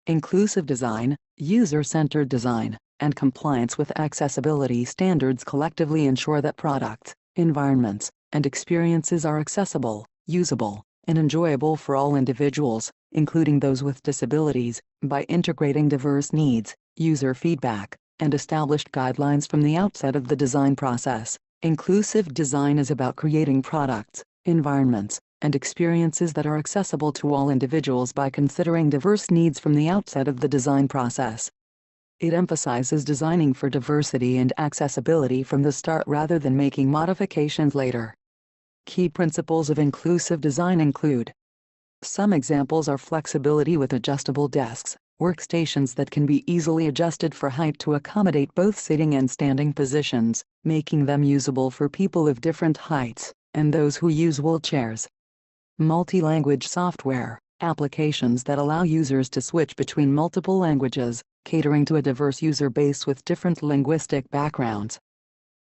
inclusive design, user-centered design, and compliance with accessibility standards collectively ensure that products, environments, and experiences are accessible, usable, and enjoyable for all individuals, including those with disabilities, by integrating diverse needs, user feedback, and established guidelines from the outset of the design process. Inclusive design is about creating products, environments, and experiences that are accessible to all individuals by considering diverse needs from the outset of the design process. It emphasizes designing for diversity and accessibility from the start rather than making modifications later. Key principles of inclusive design include: some examples are flexibility with adjustable desks, workstations that can be easily adjusted for height to accommodate both sitting and standing positions, making them usable for people of different heights, and those who use wheelchairs. Multi-language software, applications that allow users to switch between multiple languages, catering to a diverse user base with different linguistic backgrounds.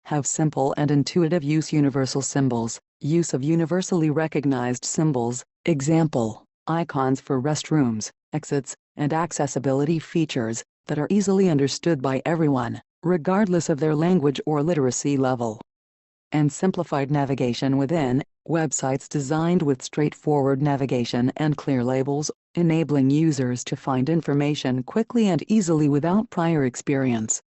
Have simple and intuitive use. Universal symbols, use of universally recognized symbols, example, icons for restrooms, exits, and accessibility features that are easily understood by everyone, regardless of their language or literacy level. And simplified navigation within websites designed with straightforward navigation and clear labels, enabling users to find information quickly and easily without prior experience.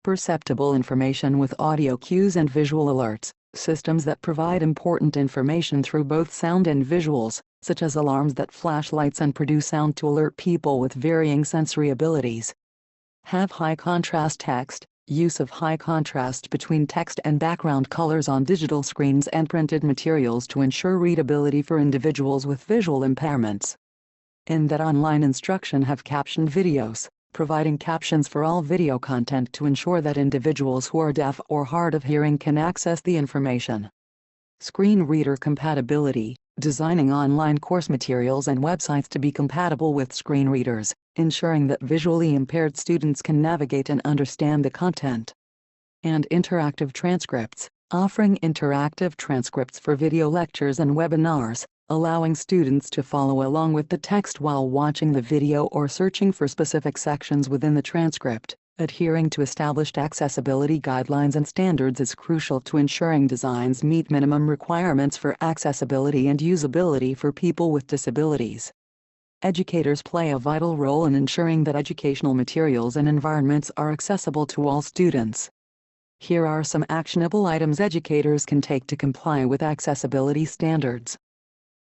Perceptible information with audio cues and visual alerts, systems that provide important information through both sound and visuals, such as alarms that flash lights and produce sound to alert people with varying sensory abilities. Have high contrast text, use of high contrast between text and background colors on digital screens and printed materials to ensure readability for individuals with visual impairments. In that online instruction have captioned videos, providing captions for all video content to ensure that individuals who are deaf or hard of hearing can access the information. Screen reader compatibility, designing online course materials and websites to be compatible with screen readers, ensuring that visually impaired students can navigate and understand the content. And interactive transcripts, offering interactive transcripts for video lectures and webinars, allowing students to follow along with the text while watching the video or searching for specific sections within the transcript. Adhering to established accessibility guidelines and standards is crucial to ensuring designs meet minimum requirements for accessibility and usability for people with disabilities. Educators play a vital role in ensuring that educational materials and environments are accessible to all students. Here are some actionable items educators can take to comply with accessibility standards.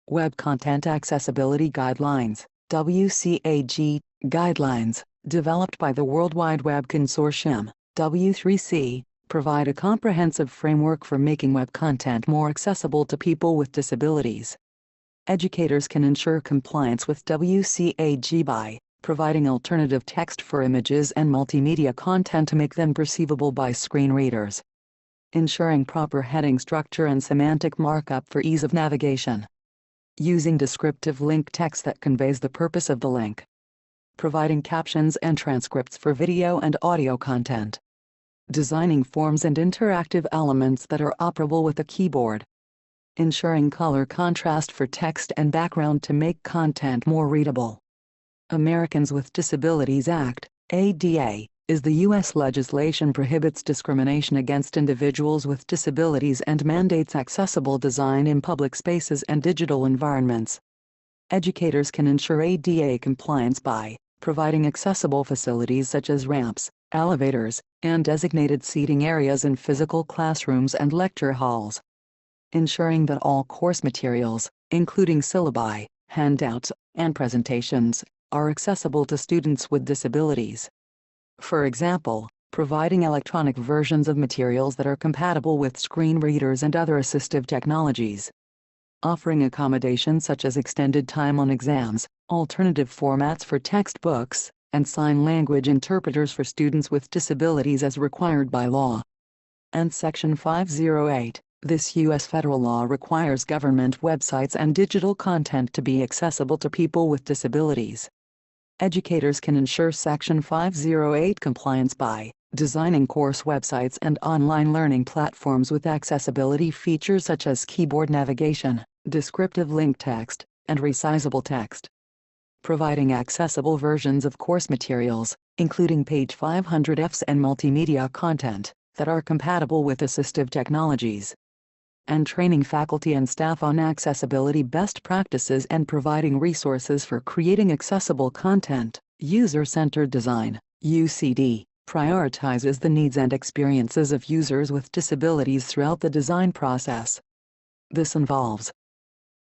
Web Content Accessibility Guidelines, WCAG, Guidelines, developed by the World Wide Web Consortium, W3C, provide a comprehensive framework for making web content more accessible to people with disabilities. Educators can ensure compliance with WCAG by providing alternative text for images and multimedia content to make them perceivable by screen readers. Ensuring proper heading structure and semantic markup for ease of navigation. Using descriptive link text that conveys the purpose of the link. Providing captions and transcripts for video and audio content. Designing forms and interactive elements that are operable with a keyboard. Ensuring color contrast for text and background to make content more readable. Americans with Disabilities Act, ADA, is the U.S. legislation prohibits discrimination against individuals with disabilities and mandates accessible design in public spaces and digital environments. Educators can ensure ADA compliance by providing accessible facilities such as ramps, elevators, and designated seating areas in physical classrooms and lecture halls. Ensuring that all course materials, including syllabi, handouts, and presentations, are accessible to students with disabilities. For example, providing electronic versions of materials that are compatible with screen readers and other assistive technologies. Offering accommodations such as extended time on exams, alternative formats for textbooks, and sign language interpreters for students with disabilities as required by law. And Section 508, this U.S. federal law requires government websites and digital content to be accessible to people with disabilities. Educators can ensure Section 508 compliance by designing course websites and online learning platforms with accessibility features such as keyboard navigation, descriptive link text, and resizable text. providing accessible versions of course materials, including page 500Fs and multimedia content, that are compatible with assistive technologies, and training faculty and staff on accessibility best practices and providing resources for creating accessible content. User-centered design, UCD, prioritizes the needs and experiences of users with disabilities throughout the design process. This involves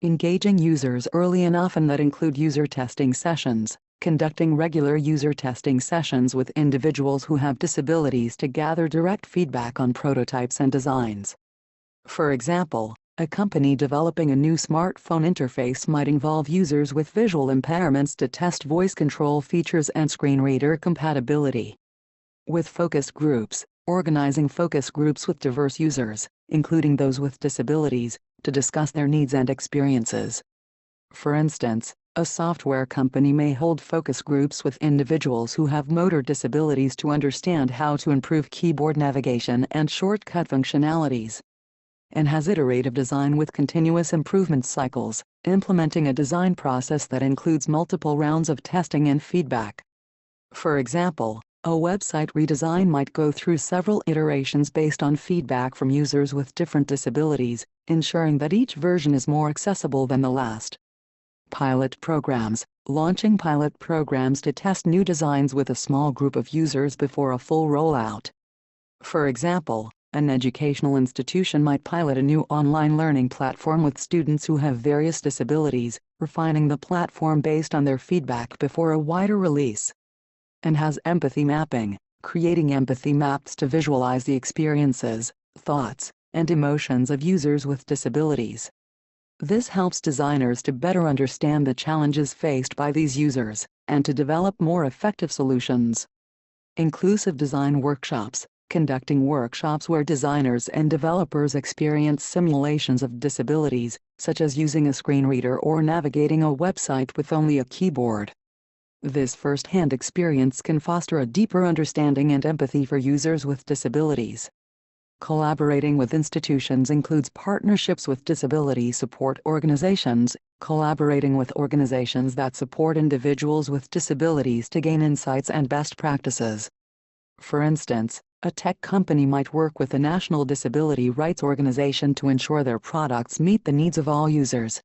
engaging users early and often that include user testing sessions, conducting regular user testing sessions with individuals who have disabilities to gather direct feedback on prototypes and designs. For example, a company developing a new smartphone interface might involve users with visual impairments to test voice control features and screen reader compatibility. With focus groups, organizing focus groups with diverse users, including those with disabilities, to discuss their needs and experiences. For instance, a software company may hold focus groups with individuals who have motor disabilities to understand how to improve keyboard navigation and shortcut functionalities, and has iterative design with continuous improvement cycles, implementing a design process that includes multiple rounds of testing and feedback. For example, a website redesign might go through several iterations based on feedback from users with different disabilities, ensuring that each version is more accessible than the last. Pilot programs, launching pilot programs to test new designs with a small group of users before a full rollout. For example, an educational institution might pilot a new online learning platform with students who have various disabilities, refining the platform based on their feedback before a wider release. And has empathy mapping, creating empathy maps to visualize the experiences, thoughts, and emotions of users with disabilities. This helps designers to better understand the challenges faced by these users, and to develop more effective solutions. Inclusive design workshops, conducting workshops where designers and developers experience simulations of disabilities, such as using a screen reader or navigating a website with only a keyboard. This first-hand experience can foster a deeper understanding and empathy for users with disabilities. Collaborating with institutions includes partnerships with disability support organizations, collaborating with organizations that support individuals with disabilities to gain insights and best practices. For instance, a tech company might work with a national disability rights organization to ensure their products meet the needs of all users.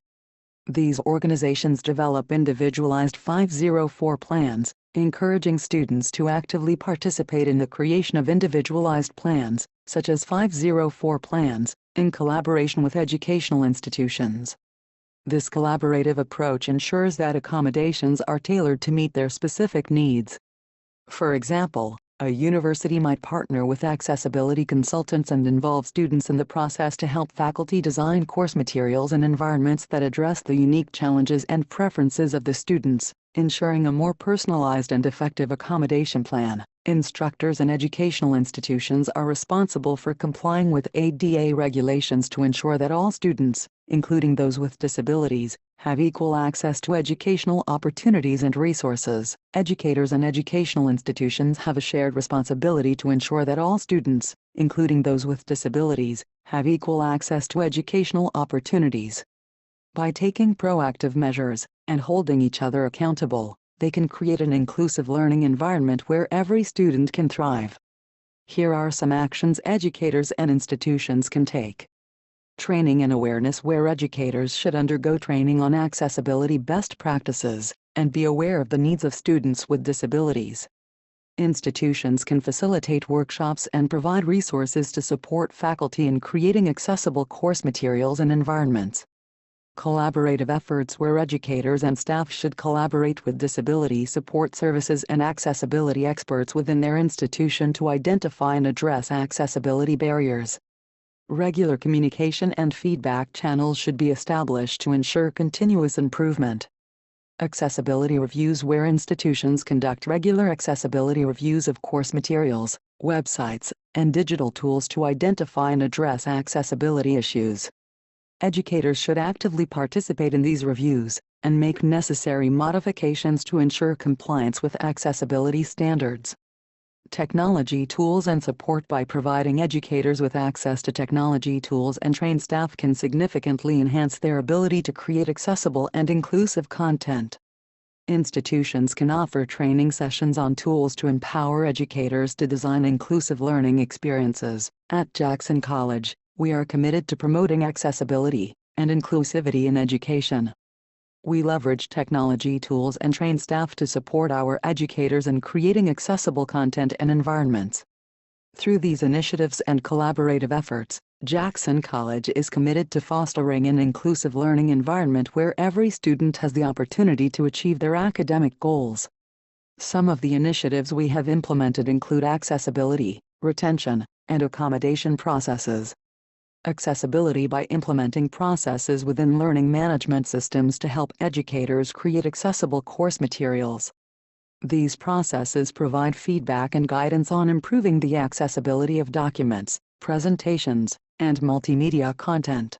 These organizations develop individualized 504 plans, encouraging students to actively participate in the creation of individualized plans, such as 504 plans, in collaboration with educational institutions. This collaborative approach ensures that accommodations are tailored to meet their specific needs. For example, a university might partner with accessibility consultants and involve students in the process to help faculty design course materials and environments that address the unique challenges and preferences of the students, ensuring a more personalized and effective accommodation plan. Instructors and educational institutions are responsible for complying with ADA regulations to ensure that all students, including those with disabilities, have equal access to educational opportunities and resources. Educators and educational institutions have a shared responsibility to ensure that all students, including those with disabilities, have equal access to educational opportunities. By taking proactive measures and holding each other accountable, they can create an inclusive learning environment where every student can thrive. Here are some actions educators and institutions can take. Training and awareness, where educators should undergo training on accessibility best practices and be aware of the needs of students with disabilities. Institutions can facilitate workshops and provide resources to support faculty in creating accessible course materials and environments. Collaborative efforts, where educators and staff should collaborate with disability support services and accessibility experts within their institution to identify and address accessibility barriers. Regular communication and feedback channels should be established to ensure continuous improvement. Accessibility reviews, where institutions conduct regular accessibility reviews of course materials, websites, and digital tools to identify and address accessibility issues. Educators should actively participate in these reviews and make necessary modifications to ensure compliance with accessibility standards. Technology tools and support, by providing educators with access to technology tools and trained staff can significantly enhance their ability to create accessible and inclusive content. Institutions can offer training sessions on tools to empower educators to design inclusive learning experiences. At Jackson College, we are committed to promoting accessibility and inclusivity in education. We leverage technology tools and train staff to support our educators in creating accessible content and environments. Through these initiatives and collaborative efforts, Jackson College is committed to fostering an inclusive learning environment where every student has the opportunity to achieve their academic goals. Some of the initiatives we have implemented include accessibility, retention, and accommodation processes. Accessibility by implementing processes within learning management systems to help educators create accessible course materials. These processes provide feedback and guidance on improving the accessibility of documents, presentations, and multimedia content.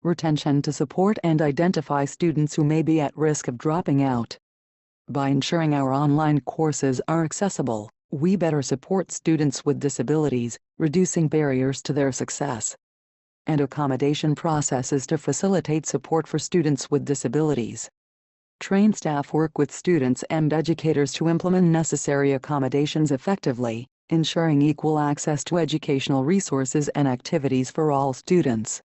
Retention to support and identify students who may be at risk of dropping out. By ensuring our online courses are accessible, we better support students with disabilities, reducing barriers to their success. And accommodation processes to facilitate support for students with disabilities. Trained staff work with students and educators to implement necessary accommodations effectively, ensuring equal access to educational resources and activities for all students.